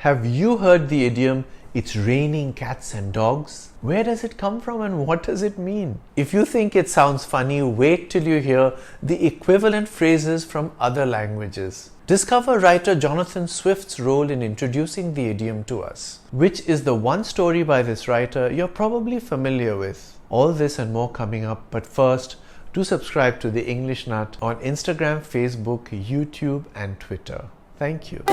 Have you heard the idiom, "It's raining cats and dogs"? Where does it come from and what does it mean? If you think it sounds funny, wait till you hear the equivalent phrases from other languages. Discover writer Jonathan Swift's role in introducing the idiom to us, which is the one story by this writer you're probably familiar with. All this and more coming up, but first, do subscribe to The English Nut on Instagram, Facebook, YouTube, and Twitter. Thank you.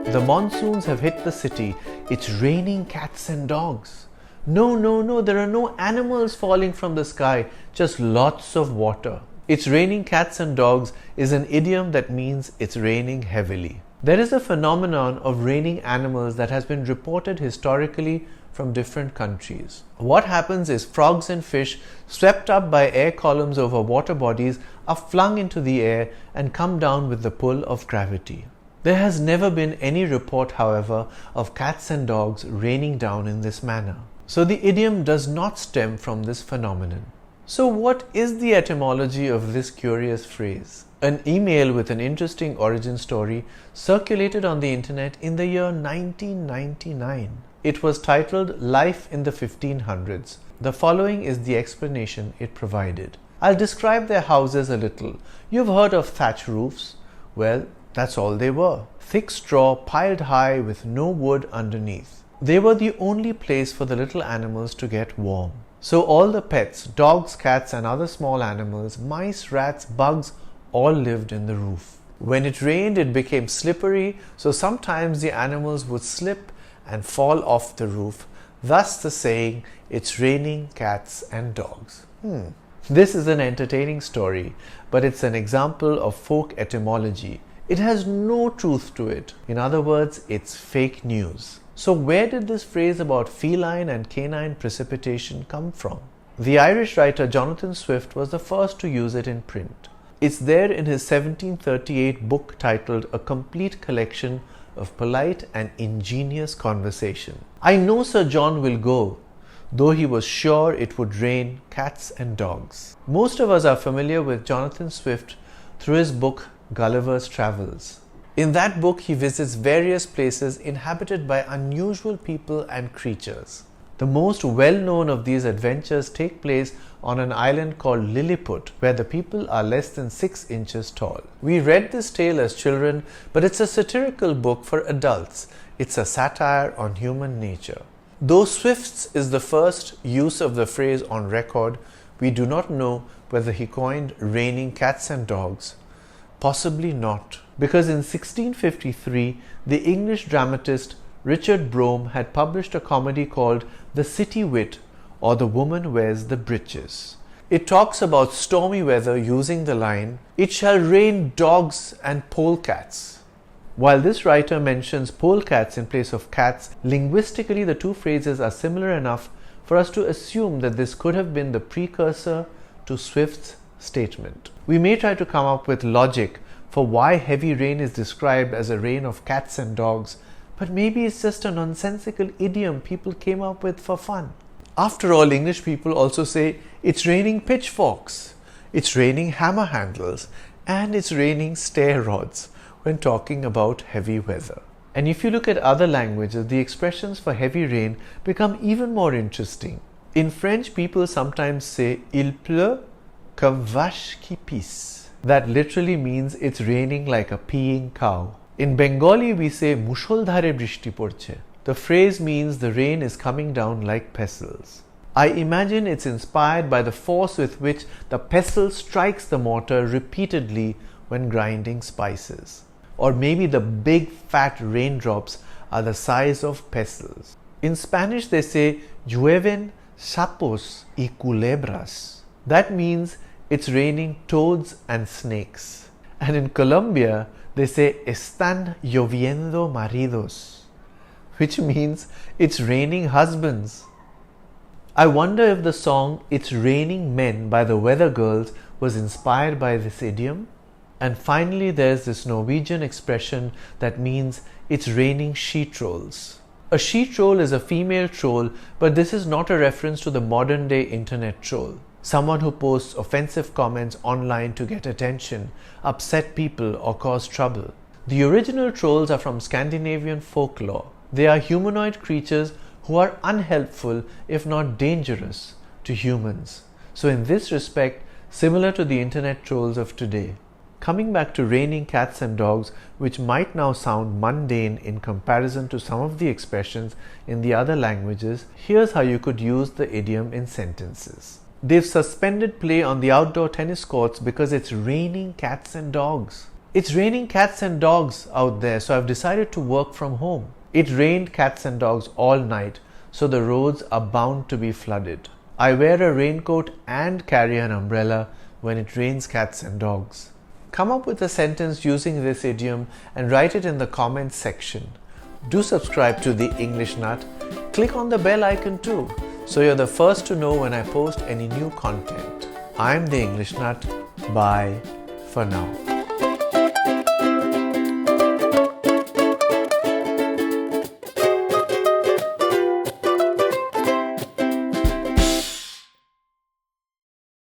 The monsoons have hit the city. It's raining cats and dogs. No, there are no animals falling from the sky, just lots of water. It's raining cats and dogs is an idiom that means it's raining heavily. There is a phenomenon of raining animals that has been reported historically from different countries. What happens is frogs and fish swept up by air columns over water bodies are flung into the air and come down with the pull of gravity. There has never been any report, however, of cats and dogs raining down in this manner. So the idiom does not stem from this phenomenon. So what is the etymology of this curious phrase? An email with an interesting origin story circulated on the internet in the year 1999. It was titled Life in the 1500s. The following is the explanation it provided. I'll describe their houses a little. You've heard of thatch roofs? Well, that's all they were. Thick straw piled high with no wood underneath. They were the only place for the little animals to get warm. So all the pets, dogs, cats and other small animals, mice, rats, bugs, all lived in the roof. When it rained, it became slippery, so sometimes the animals would slip and fall off the roof. Thus the saying, "It's raining cats and dogs." This is an entertaining story, but it's an example of folk etymology. It has no truth to it. In other words, it's fake news. So where did this phrase about feline and canine precipitation come from? The Irish writer Jonathan Swift was the first to use it in print. It's there in his 1738 book titled A Complete Collection of Polite and Ingenious Conversation. I know Sir John will go, though he was sure it would rain cats and dogs. Most of us are familiar with Jonathan Swift through his book Gulliver's Travels. In that book, he visits various places inhabited by unusual people and creatures. The most well-known of these adventures take place on an island called Lilliput, where the people are less than 6 inches tall. We read this tale as children, but it's a satirical book for adults. It's a satire on human nature. Though Swift's is the first use of the phrase on record, we do not know whether he coined raining cats and dogs. Possibly not, because in 1653, the English dramatist Richard Brome had published a comedy called The City Wit, or The Woman Wears the Breeches. It talks about stormy weather using the line, "It shall rain dogs and polecats." While this writer mentions polecats in place of cats, linguistically the two phrases are similar enough for us to assume that this could have been the precursor to Swift's statement. We may try to come up with logic for why heavy rain is described as a rain of cats and dogs, but maybe it's just a nonsensical idiom people came up with for fun. After all, English people also say it's raining pitchforks, it's raining hammer handles, and it's raining stair rods when talking about heavy weather. And if you look at other languages, the expressions for heavy rain become even more interesting. In French, people sometimes say "Il pleut comme vache qui pisse." That literally means it's raining like a peeing cow. In Bengali, we say "Musholdhare brishti porche." The phrase means the rain is coming down like pestles. I imagine it's inspired by the force with which the pestle strikes the mortar repeatedly when grinding spices. Or maybe the big fat raindrops are the size of pestles. In Spanish, they say "Llueven sapos y culebras." That means it's raining toads and snakes. And in Colombia, they say "Están lloviendo maridos," which means it's raining husbands. I wonder if the song "It's Raining Men" by the Weather Girls was inspired by this idiom. And finally, there's this Norwegian expression that means it's raining she trolls. A she troll is a female troll, but this is not a reference to the modern day internet troll. someone who posts offensive comments online to get attention, upset people, or cause trouble. The original trolls are from Scandinavian folklore. They are humanoid creatures who are unhelpful, if not dangerous, to humans. So in this respect, similar to the internet trolls of today. Coming back to raining cats and dogs, which might now sound mundane in comparison to some of the expressions in the other languages, here's how you could use the idiom in sentences. They've suspended play on the outdoor tennis courts because it's raining cats and dogs. It's raining cats and dogs out there, so I've decided to work from home. It rained cats and dogs all night, so the roads are bound to be flooded. I wear a raincoat and carry an umbrella when it rains cats and dogs. Come up with a sentence using this idiom and write it in the comments section. Do subscribe to The English Nut. Click on the bell icon too, so you're the first to know when I post any new content. I'm The English Nut. Bye for now.